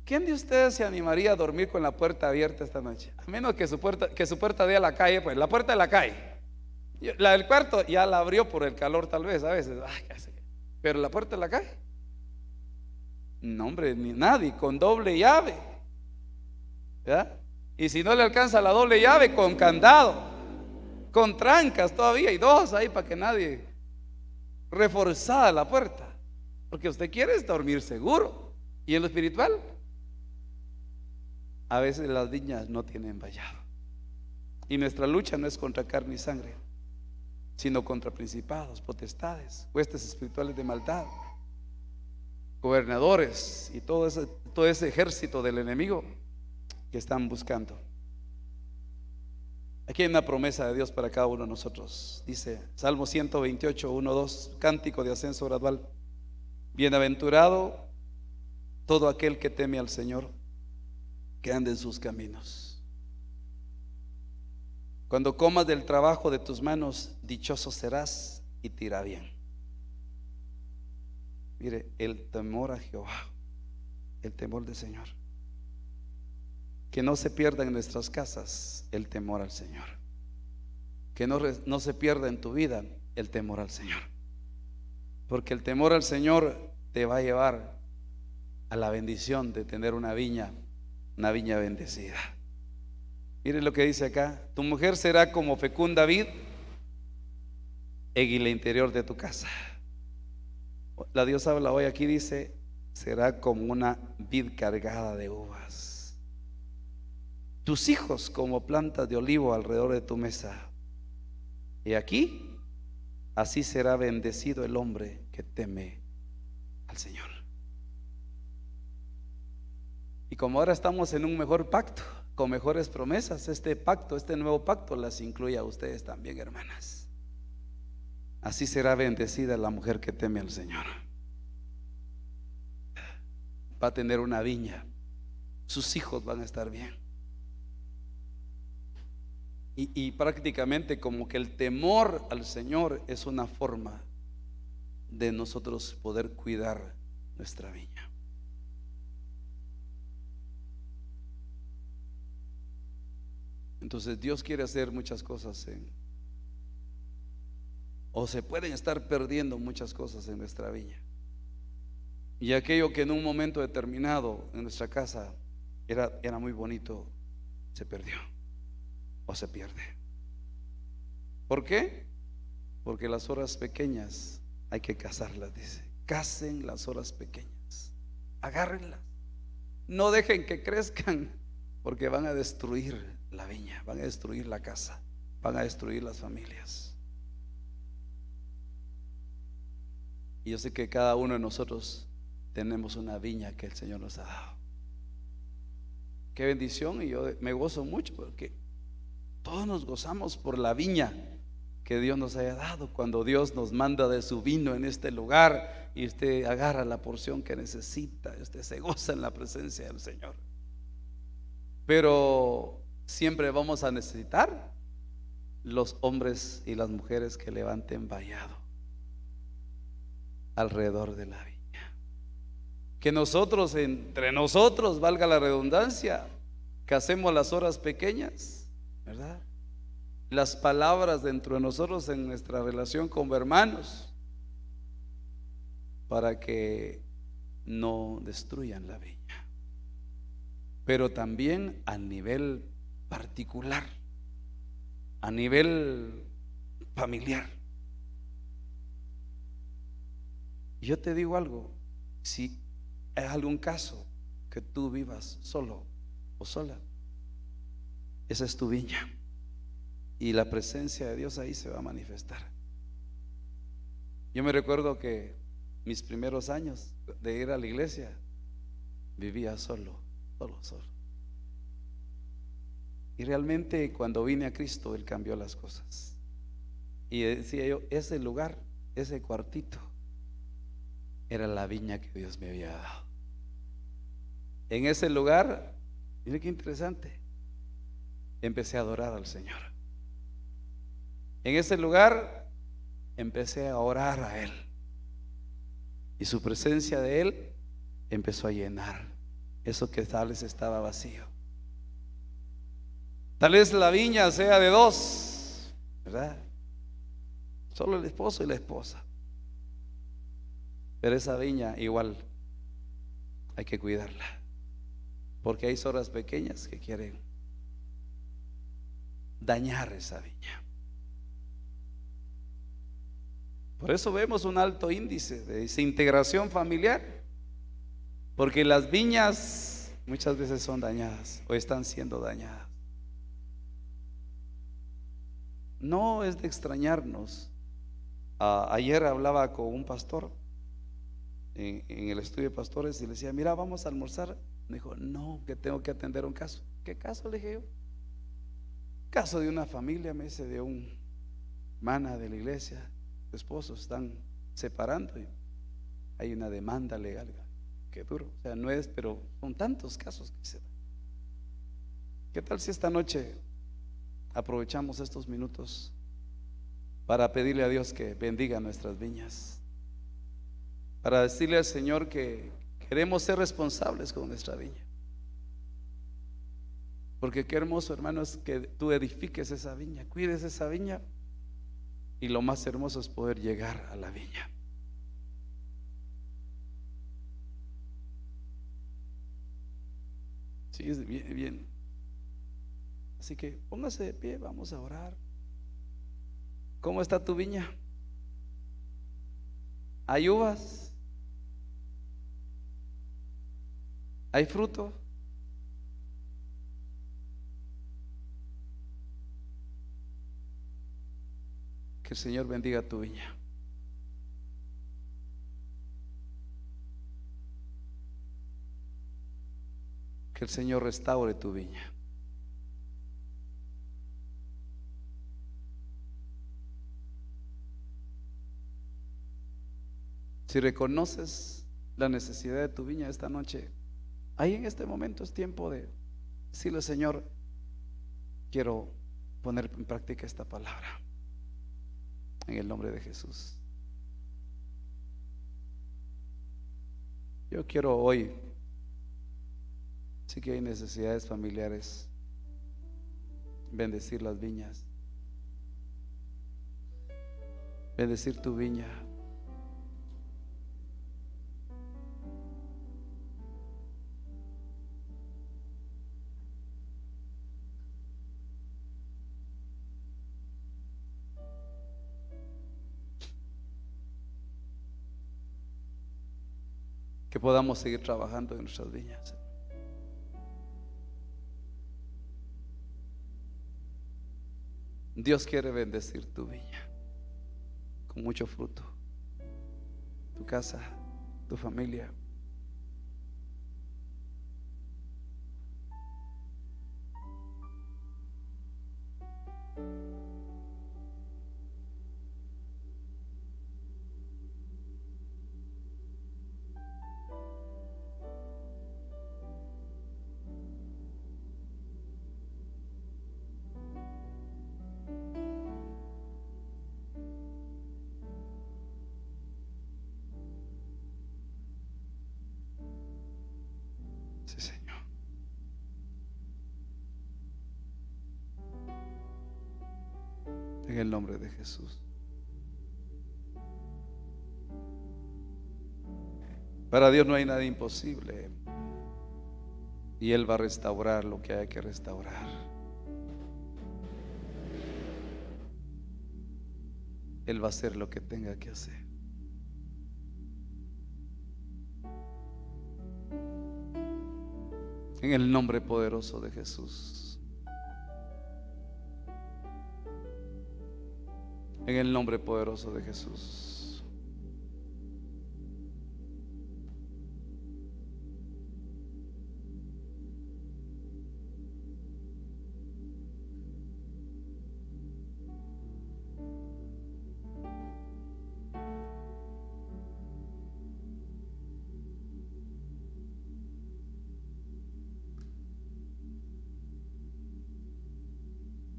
¿quién de ustedes se animaría a dormir con la puerta abierta esta noche? A menos que su puerta dé a la calle, pues la puerta de la calle. La del cuarto ya la abrió por el calor, tal vez, a veces. Pero la puerta de la calle, no, hombre, ni nadie, con doble llave, ¿verdad? Y si no le alcanza la doble llave, con candado, con trancas todavía, y dos ahí para que nadie. Reforzada la puerta, porque usted quiere dormir seguro. Y en lo espiritual, a veces las viñas no tienen vallado. Y nuestra lucha no es contra carne y sangre, sino contra principados, potestades, huestes espirituales de maldad, gobernadores y todo ese ejército del enemigo que están buscando. Aquí hay una promesa de Dios para cada uno de nosotros. Dice Salmo 128, 1, 2, cántico de ascenso gradual: bienaventurado todo aquel que teme al Señor, que ande en sus caminos. Cuando comas del trabajo de tus manos, dichoso serás y te irá bien. Mire, el temor a Jehová, el temor del Señor. Que no se pierda en nuestras casas el temor al Señor. Que no se pierda en tu vida el temor al Señor. Porque el temor al Señor te va a llevar a la bendición de tener una viña bendecida. Mire lo que dice acá: tu mujer será como fecunda vid en el interior de tu casa. La Dios habla hoy aquí, dice: será como una vid cargada de uvas. Tus hijos como plantas de olivo alrededor de tu mesa. Y aquí, así será bendecido el hombre que teme al Señor. Y como ahora estamos en un mejor pacto, con mejores promesas, este nuevo pacto las incluye a ustedes también, hermanas. Así será bendecida la mujer que teme al Señor. va a tener una viña, sus hijos van a estar bien. Y prácticamente como que el temor al Señor es una forma de nosotros poder cuidar nuestra viña. Entonces Dios quiere hacer muchas cosas o se pueden estar perdiendo muchas cosas en nuestra viña. Y aquello que en un momento determinado en nuestra casa era muy bonito, se perdió o se pierde. ¿Por qué? Porque las horas pequeñas hay que cazarlas, dice. Cacen las horas pequeñas, agárrenlas, no dejen que crezcan, porque van a destruir la viña, van a destruir la casa, van a destruir las familias. Y yo sé que cada uno de nosotros tenemos una viña que el Señor nos ha dado. Qué bendición, y yo me gozo mucho porque todos nos gozamos por la viña que Dios nos haya dado. Cuando Dios nos manda de su vino en este lugar y usted agarra la porción que necesita, usted se goza en la presencia del Señor. Pero siempre vamos a necesitar los hombres y las mujeres que levanten vallado alrededor de la viña. Que nosotros, entre nosotros, valga la redundancia, que hacemos las horas pequeñas, ¿verdad? Las palabras dentro de nosotros en nuestra relación como hermanos, para que no destruyan la viña. Pero también a nivel particular, a nivel familiar. Yo te digo algo, si hay algún caso que tú vivas solo o sola, esa es tu viña y la presencia de Dios ahí se va a manifestar. Yo me recuerdo que mis primeros años de ir a la iglesia vivía solo. Y realmente cuando vine a Cristo, Él cambió las cosas. Y decía yo, ese lugar, ese cuartito, era la viña que Dios me había dado. En ese lugar, mire qué interesante, empecé a adorar al Señor. En ese lugar empecé a orar a Él. Y su presencia de Él empezó a llenar eso que tal vez estaba vacío. Tal vez la viña sea de dos, ¿verdad? Solo el esposo y la esposa. Pero esa viña igual hay que cuidarla, porque hay zorras pequeñas que quieren dañar esa viña. Por eso vemos un alto índice de desintegración familiar, porque las viñas muchas veces son dañadas o están siendo dañadas. No es de extrañarnos. Ayer hablaba con un pastor en el estudio de pastores y le decía, mira, vamos a almorzar. Me dijo, no, que tengo que atender un caso. ¿Qué caso? Le dije yo. Caso de una familia, me dice, de un hermana de la iglesia, su esposo, están separando y hay una demanda legal. Qué duro, o sea, no es, pero son tantos casos que se dan. ¿Qué tal si esta noche aprovechamos estos minutos para pedirle a Dios que bendiga nuestras viñas, para decirle al Señor que queremos ser responsables con nuestra viña? Porque qué hermoso, hermanos, que tú edifiques esa viña, cuides esa viña, y lo más hermoso es poder llegar a la viña. Sí, es bien, bien. Así que póngase de pie, vamos a orar. ¿Cómo está tu viña? ¿Hay uvas? ¿Hay fruto? Que el Señor bendiga tu viña. Que el Señor restaure tu viña. Si reconoces la necesidad de tu viña esta noche, ahí en este momento es tiempo de decirle: Señor, quiero poner en práctica esta palabra en el nombre de Jesús. Yo quiero hoy, sí que hay necesidades familiares, bendecir las viñas, bendecir tu viña. Que podamos seguir trabajando en nuestras viñas. Dios quiere bendecir tu viña con mucho fruto, tu casa, tu familia. Sí, Señor. En el nombre de Jesús. Para Dios no hay nada imposible, y Él va a restaurar lo que hay que restaurar. Él va a hacer lo que tenga que hacer. En el nombre poderoso de Jesús. En el nombre poderoso de Jesús.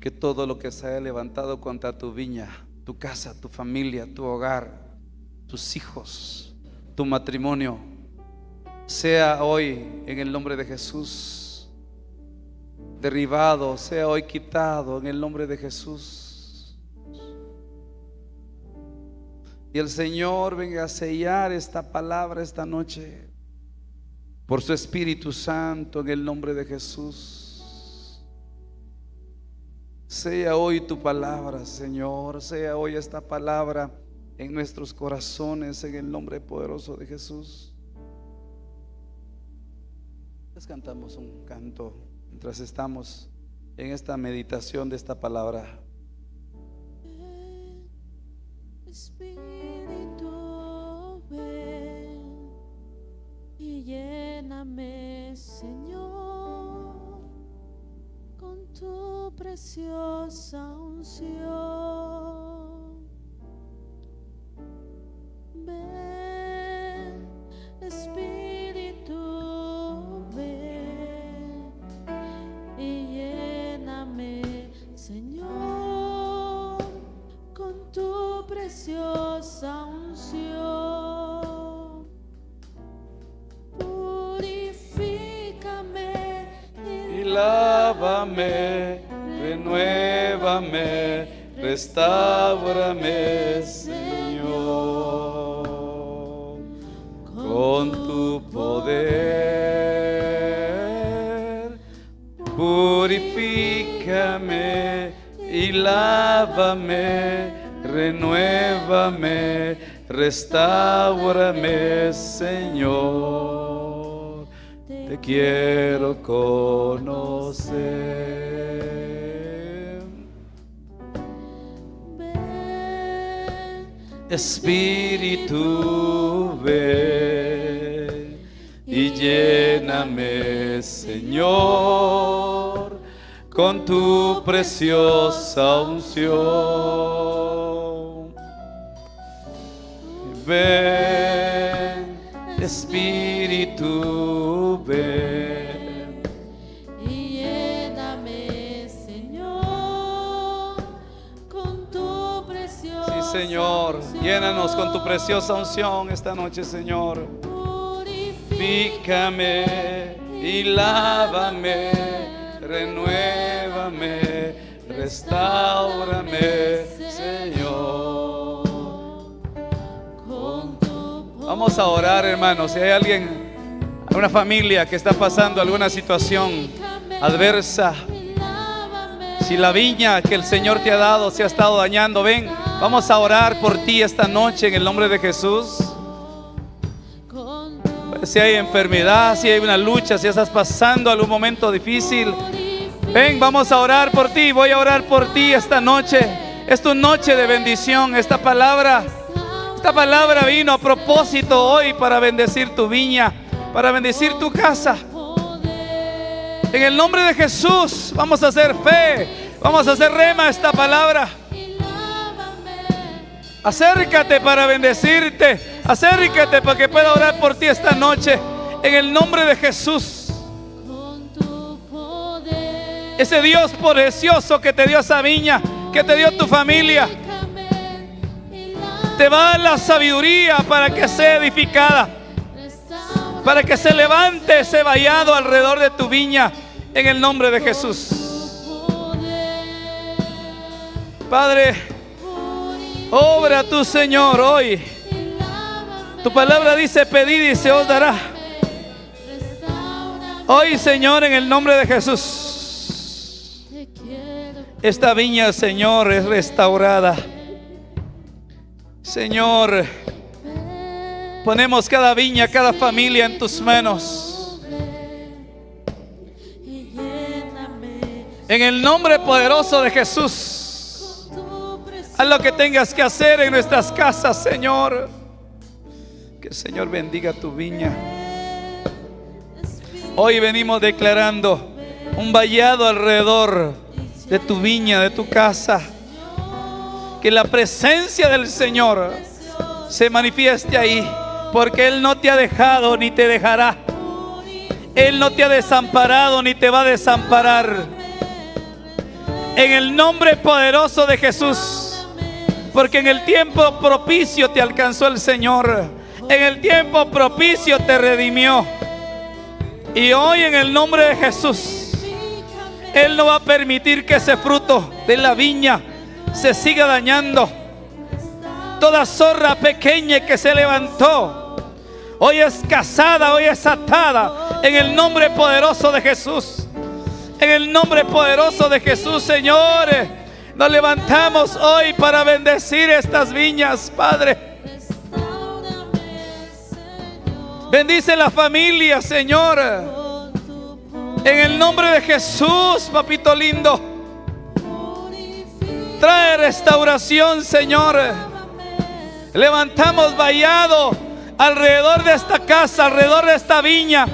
Que todo lo que se haya levantado contra tu viña, tu casa, tu familia, tu hogar, tus hijos, tu matrimonio, sea hoy en el nombre de Jesús derribado, sea hoy quitado en el nombre de Jesús. Y el Señor venga a sellar esta palabra esta noche por su Espíritu Santo en el nombre de Jesús. Sea hoy tu palabra, Señor, sea hoy esta palabra en nuestros corazones en el nombre poderoso de Jesús. Les cantamos un canto mientras estamos en esta meditación de esta palabra. Espíritu, ven y lléname, Señor, con tu preciosa unción. Ven, Espíritu, ven y lléname, Señor, con tu preciosa unción. Purifícame Y lávame, renuévame, restáurame, Señor, con tu poder. Purifícame y lávame, renuévame, restáurame, Señor. Te quiero conocer. ven, Espíritu, ven y lléname, Señor, con tu preciosa unción. Ven, Espíritu, ven. y lléname, Señor, con tu preciosa Sí, Señor, unción. llénanos con tu preciosa unción esta noche, Señor. Purifícame y lávame, renuévame, restáurame, Señor. Con tu Vamos a orar, hermanos. Si hay alguien, una familia que está pasando alguna situación adversa, y lávame, si la viña que el Señor te ha dado se ha estado dañando, ven, vamos a orar por ti esta noche en el nombre de Jesús. con tu Si hay enfermedad, si hay una lucha, si estás pasando algún momento difícil, ven, vamos a orar por ti. Voy a orar por ti esta noche. Es tu noche de bendición. Esta palabra vino a propósito hoy para bendecir tu viña, para bendecir tu casa. En el nombre de Jesús vamos a hacer fe, vamos a hacer rema esta palabra. Acércate para bendecirte, acércate para que pueda orar por ti esta noche. En el nombre de Jesús. con tu poder. Ese Dios precioso que te dio esa viña, que te dio tu familia, te va a dar la sabiduría para que sea edificada, para que se levante ese vallado alrededor de tu viña, en el nombre de Jesús. Padre, obra tu Señor hoy. Tu palabra dice: pedid y se os dará. Hoy, Señor, en el nombre de Jesús, esta viña, Señor, es restaurada. Señor, ponemos cada viña, cada familia en tus manos. En el nombre poderoso de Jesús, haz lo que tengas que hacer en nuestras casas, Señor. Que el Señor bendiga tu viña. Hoy venimos declarando un vallado alrededor de tu viña, de tu casa. Que la presencia del Señor se manifieste ahí, porque Él no te ha dejado ni te dejará. Él no te ha desamparado ni te va a desamparar. En el nombre poderoso de Jesús, porque en el tiempo propicio te alcanzó el Señor. En el tiempo propicio te redimió. Y hoy, en el nombre de Jesús, Él no va a permitir que ese fruto de la viña se siga dañando. Toda zorra pequeña que se levantó, hoy es cazada, hoy es atada, en el nombre poderoso de Jesús. En el nombre poderoso de Jesús, Señor, nos levantamos hoy para bendecir estas viñas, Padre. Bendice la familia, Señor. En el nombre de Jesús, papito lindo. Trae restauración, Señor. Levantamos vallado alrededor de esta casa, alrededor de esta viña,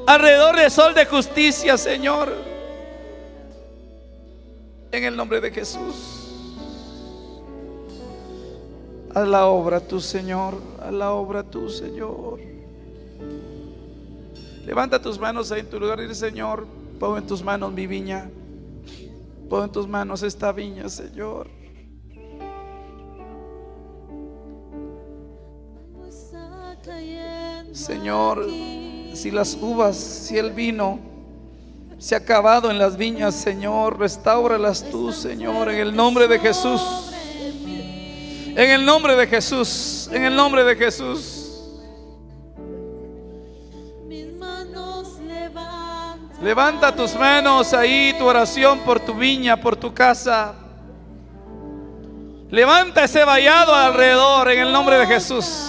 alrededor del sol de justicia, Señor. En el nombre de Jesús. Haz la obra tú, Señor. Haz la obra tú, Señor. Levanta tus manos ahí en tu lugar y dile: Señor, pongo en tus manos mi viña. Pongo en tus manos esta viña, Señor. Señor, si las uvas, si el vino se ha acabado en las viñas, Señor, restáuralas tú, Señor, en el nombre de Jesús. En el nombre de Jesús, en el nombre de Jesús. Levanta tus manos ahí, tu oración por tu viña, por tu casa. Levanta ese vallado alrededor en el nombre de Jesús.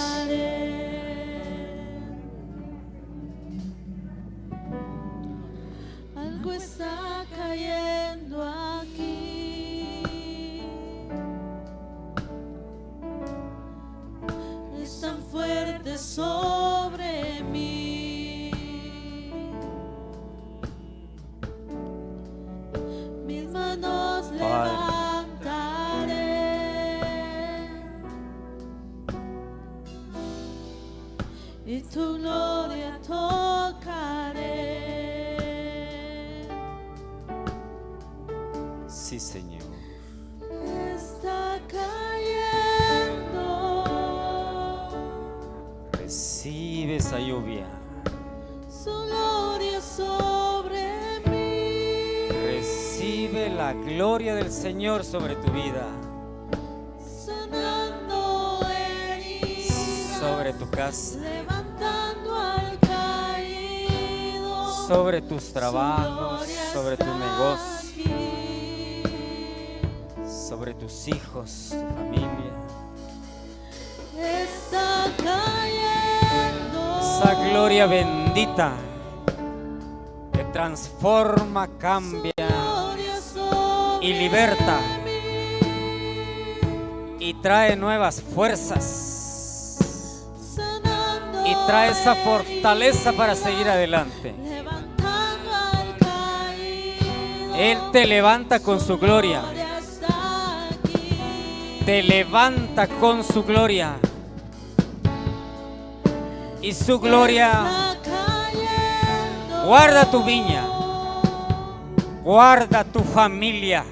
Algo está cayendo aquí. Es tan fuerte sobre mí. Mis manos levantaré y tu gloria tocaré. Sí, Señor. Está cayendo. Recibe esa lluvia. Su gloria sobre mí. Recibe la gloria del Señor sobre tu vida, Sanando heridas. sobre tu casa, Levantando al caído. sobre tus Su trabajos, gloria sobre tu está negocio, aquí. sobre tus hijos, tu familia. Está cayendo. Esa gloria bendita que transforma, cambia Gloria sobre y liberta mí. y trae nuevas fuerzas Sanando y trae esa heridas. fortaleza para seguir adelante. Levantando al caído. Él te levanta con su gloria, Gloria está aquí. te levanta con su gloria y su gloria Está cayendo. guarda tu viña, guarda tu familia.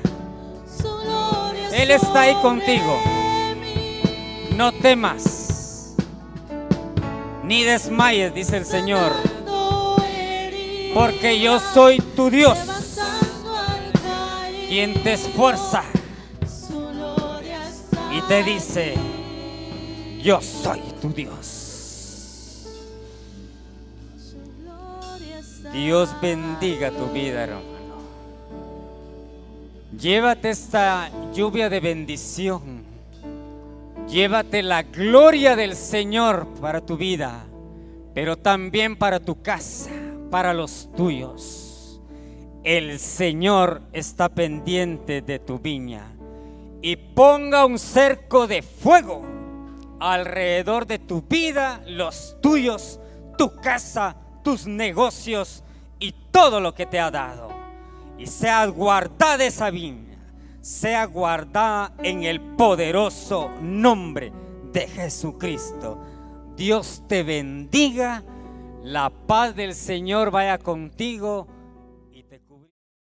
Su gloria Él está ahí sobre contigo. mí. No temas ni desmayes, dice el Señor, Sanando heridas. porque yo soy tu Dios, Levantando al caído. quien te esfuerza Su gloria está y te dice: yo soy tu Dios. Su gloria está Dios bendiga tu vida, hermano. Llévate esta lluvia de bendición. Llévate la gloria del Señor para tu vida, pero también para tu casa, para los tuyos. El Señor está pendiente de tu viña y ponga un cerco de fuego alrededor de tu vida, los tuyos, tu casa, tus negocios y todo lo que te ha dado. Y sea guardada esa viña, sea guardada en el poderoso nombre de Jesucristo. Dios te bendiga, la paz del Señor vaya contigo.